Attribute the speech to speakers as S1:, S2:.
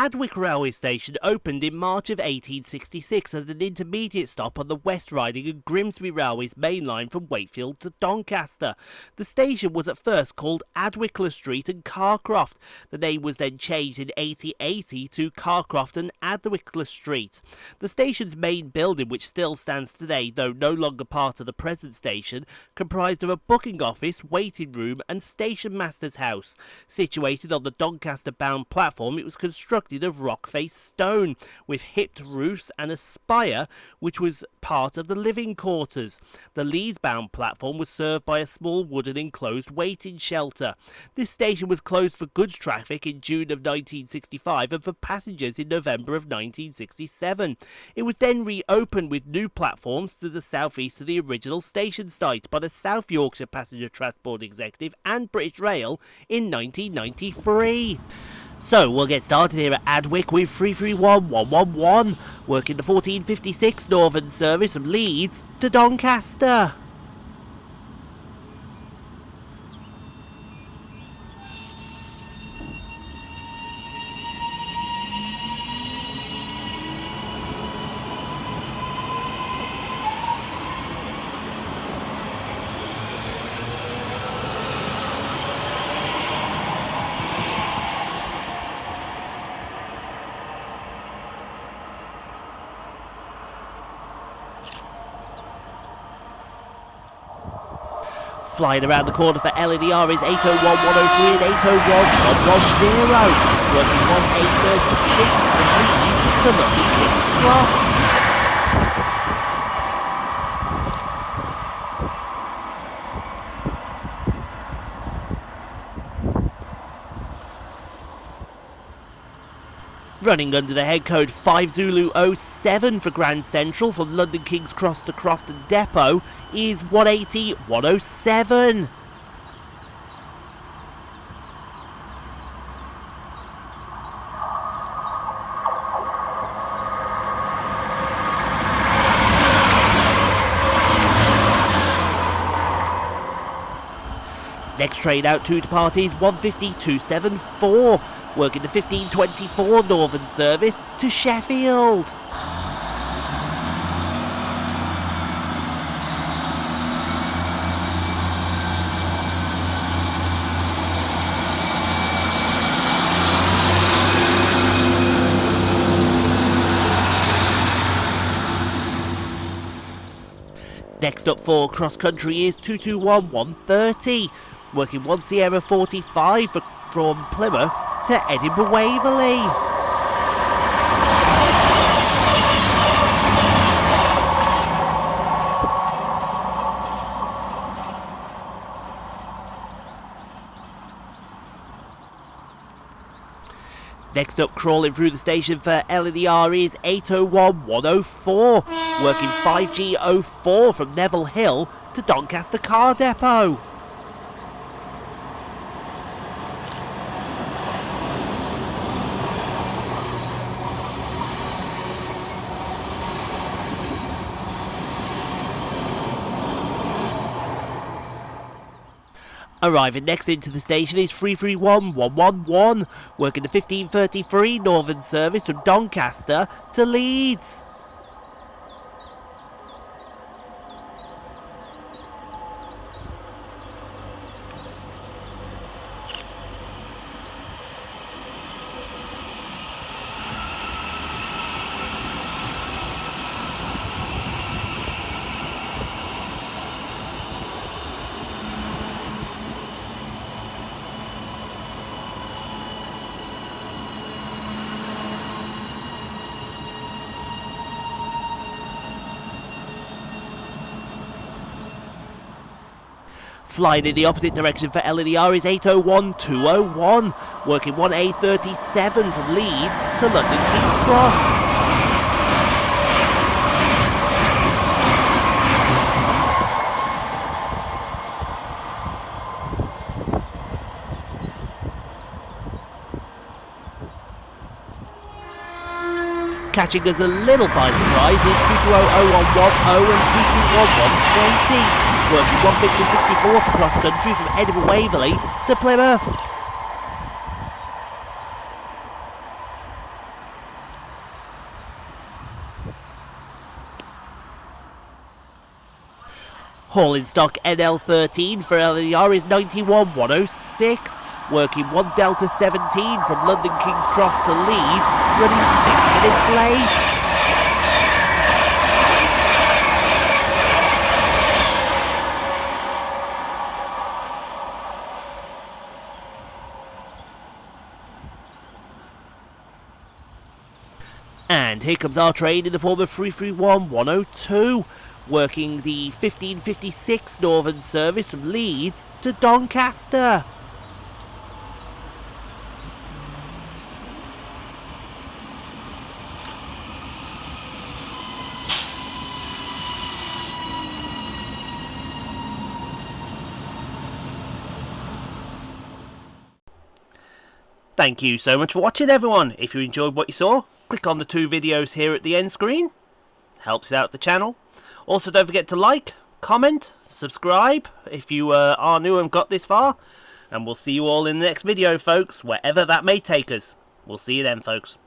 S1: Adwick railway station opened in March of 1866 as an intermediate stop on the West Riding and Grimsby Railway's main line from Wakefield to Doncaster. The station was at first called Adwickler Street and Carcroft. The name was then changed in 1880 to Carcroft and Adwickler Street. The station's main building, which still stands today, though no longer part of the present station, comprised of a booking office, waiting room and station master's house. Situated on the Doncaster-bound platform, it was constructed of rock-faced stone, with hipped roofs and a spire which was part of the living quarters. The Leeds-bound platform was served by a small wooden enclosed waiting shelter. This station was closed for goods traffic in June of 1965 and for passengers in November of 1967. It was then reopened with new platforms to the southeast of the original station site by the South Yorkshire Passenger Transport Executive and British Rail in 1993. So, we'll get started here at Adwick with 331111, working the 1456 Northern service from Leeds to Doncaster. Flying around the corner for LNER is 801103 and 801110, working 1836 and leads to London King's Cross. Running under the head code 5Zulu07 for Grand Central from London King's Cross to Crofton Depot is 180-107. Next train out to depart is 150-274. Working the 1524 Northern service to Sheffield. Next up for cross country is 221130, working 1 Sierra 45 from Plymouth to Edinburgh Waverley. Next up, crawling through the station for LNER is 801104, working 5G04 from Neville Hill to Doncaster Car Depot. Arriving next into the station is 331111, working the 1533 Northern service from Doncaster to Leeds. Flying in the opposite direction for LNER is 801201, working 1A37 from Leeds to London King's Cross. Catching us a little by surprise is 22001110 and 221120. Working 150/64 for cross country from Edinburgh Waverley to Plymouth. Hauling stock NL13 for LER is 91106. Working 1 Delta 17 from London King's Cross to Leeds, running 6 minutes late. And here comes our train in the form of 331102. Working the 1556 Northern service from Leeds to Doncaster. Thank you so much for watching, everyone. If you enjoyed what you saw, click on the 2 videos here at the end screen. Helps out the channel. Also, don't forget to like, comment, subscribe if you are new and got this far. And we'll see you all in the next video, folks, wherever that may take us. We'll see you then, folks.